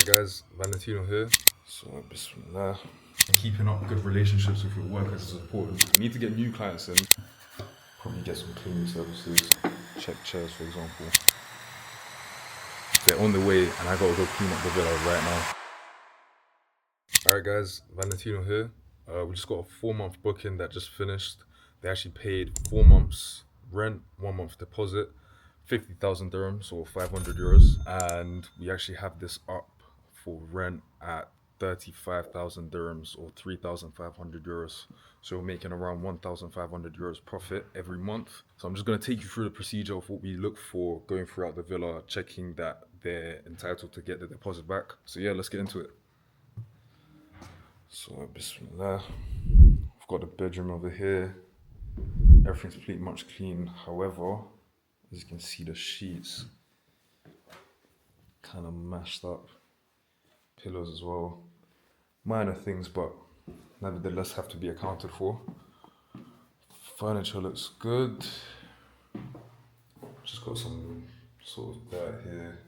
Alright guys, Valentino here. So bismillah. Keeping up good relationships with your workers is important. You need to get new clients in. Probably get some cleaning services. Check chairs, for example. They're on the way and I gotta go clean up the villa right now. Alright guys, Valentino here. We just got a 4-month booking that just finished. They actually paid 4 months rent, 1 month deposit, 50,000 dirhams or 500 euros. And we actually have this up for rent at 35,000 dirhams or 3,500 euros. So we're making around 1,500 euros profit every month. So I'm just going to take you through the procedure of what we look for going throughout the villa, checking that they're entitled to get the deposit back. So yeah, let's get into it. So bismillah. I've got the bedroom over here. Everything's pretty much clean. However, as you can see, the sheets kind of mashed up. Pillows as well. Minor things, but nevertheless have to be accounted for. Furniture looks good. Just got some sort of dirt here.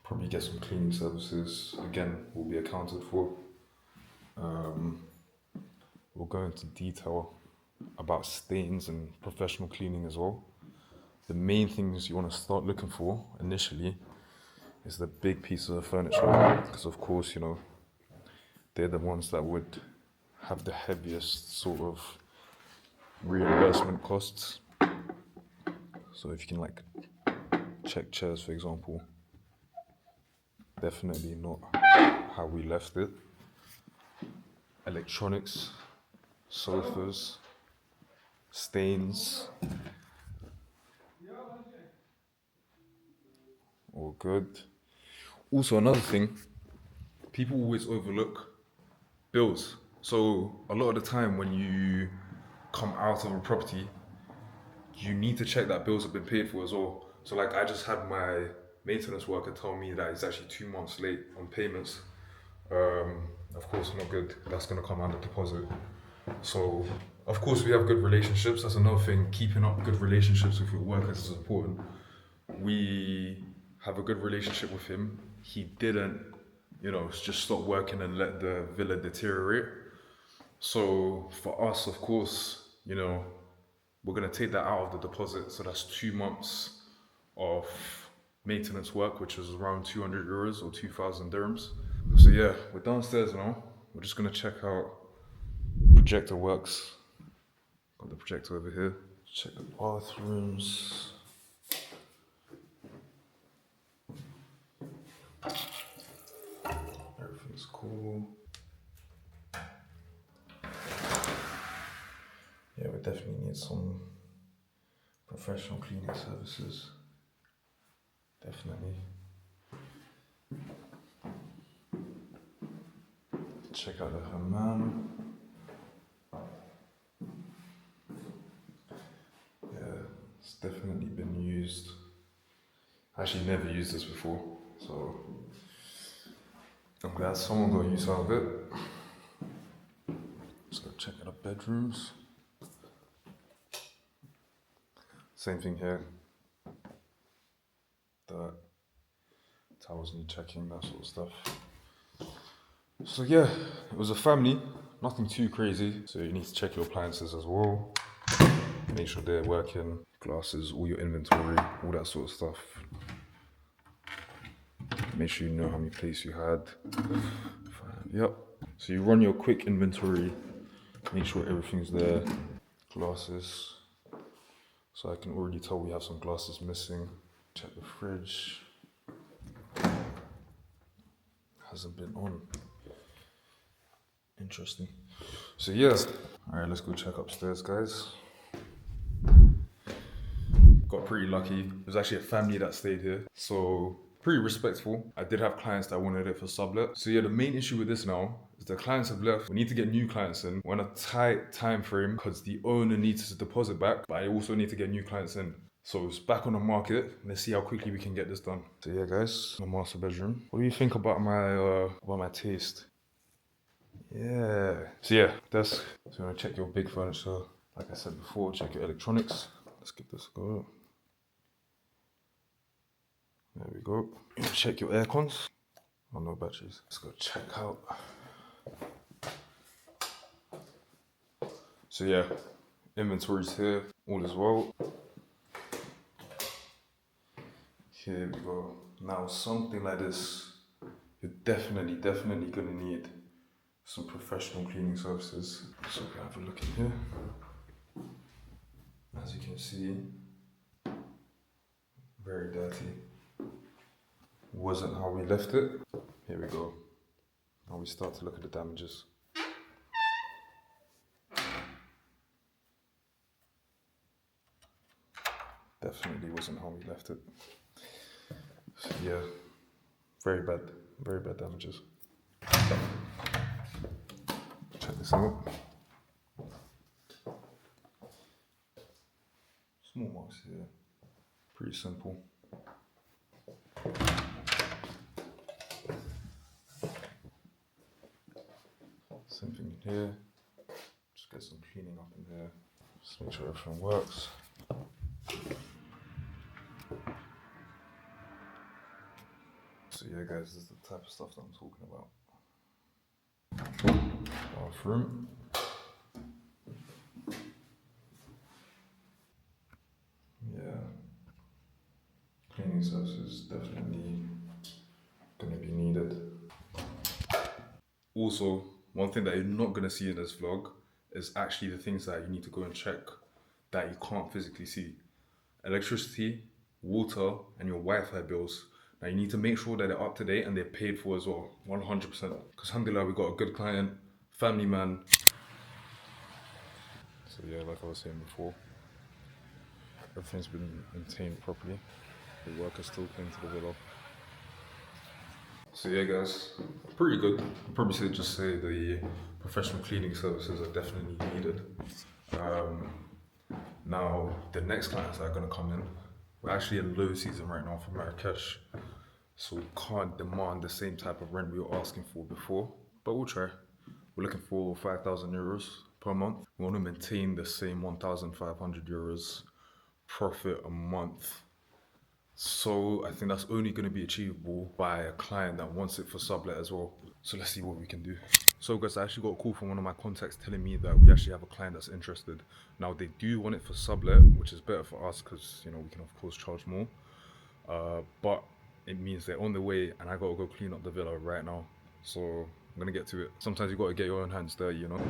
Probably get some cleaning services. Again, will be accounted for. We'll go into detail about stains and professional cleaning as well. The main things you want to start looking for initially is the big pieces of furniture, because of course, you know, they're the ones that would have the heaviest sort of reimbursement costs. So if you can like check chairs, for example, definitely not how we left it. Electronics, sofas, stains, all good. Also, another thing, people always overlook bills. So a lot of the time when you come out of a property, you need to check that bills have been paid for as well. So like I just had my maintenance worker tell me that he's actually 2 months late on payments. Of course, not good. That's gonna come under deposit. So of course we have good relationships. That's another thing. Keeping up good relationships with your workers is important. We have a good relationship with him. He didn't, you know, just stop working and let the villa deteriorate. So for us, of course, you know, we're gonna take that out of the deposit. So that's 2 months of maintenance work, which is around 200 euros or 2,000 dirhams. So yeah, we're downstairs now. We're just gonna check out projector works. Got the projector over here. Check the bathrooms. Everything's cool. Yeah, we definitely need some professional cleaning services. Definitely. Check out the hammam. Yeah, it's definitely been used. I actually never used this before, so I'm glad someone got use out of it. Let's go check out the bedrooms. Same thing here. The towels need checking, that sort of stuff. So yeah, it was a family, nothing too crazy. So you need to check your appliances as well. Make sure they're working, glasses, all your inventory, all that sort of stuff. Make sure you know how many plates you had. Yep. So you run your quick inventory, make sure everything's there. Glasses. So I can already tell we have some glasses missing. Check the fridge. Hasn't been on. Interesting. So yeah. Alright, let's go check upstairs, guys. Got pretty lucky. It was actually a family that stayed here. So pretty respectful. I did have clients that wanted it for sublet. So yeah, the main issue with this now is the clients have left. We need to get new clients in. We're on a tight time frame because the owner needs his deposit back, but I also need to get new clients in. So it's back on the market. Let's see how quickly we can get this done. So yeah, guys, my master bedroom. What do you think about my taste? Yeah. So yeah, desk. So you want to check your big furniture. Like I said before, check your electronics. Let's give this a go. There we go. Check your air cons. Oh, no batteries. Let's go check out. So yeah, inventory's here, all is well. Here we go. Now something like this, you're definitely gonna need some professional cleaning services. So we have a look in here. As you can see, very dirty. Wasn't how we left it. Here we go. Now we start to look at the damages. Definitely wasn't how we left it. So yeah, very bad damages. Check this out. Small marks here, pretty simple. Same thing in here. Just get some cleaning up in here. Just make sure everything works. So yeah guys, this is the type of stuff that I'm talking about. Bathroom. Yeah. Cleaning services definitely gonna be needed. Also, one thing that you're not gonna see in this vlog is actually the things that you need to go and check that you can't physically see. Electricity, water, and your Wi-Fi bills. Now you need to make sure that they're up to date and they're paid for as well, 100%. Because alhamdulillah, we got a good client, family man. So yeah, like I was saying before, everything's been maintained properly. The workers still came to the villa. So yeah guys, pretty good. I'd probably just say the professional cleaning services are definitely needed. Now the next clients that are gonna come in, we're actually in low season right now for Marrakesh. So we can't demand the same type of rent we were asking for before, but we'll try. We're looking for 5,000 euros per month. We want to maintain the same 1,500 euros profit a month. So I think that's only going to be achievable by a client that wants it for sublet as well. So let's see what we can do. So guys, I actually got a call from one of my contacts telling me that we actually have a client that's interested. Now they do want it for sublet, which is better for us because, you know, we can of course charge more. But it means they're on the way and I gotta go clean up the villa right now. So I'm gonna get to it. Sometimes you gotta get your own hands dirty, you know?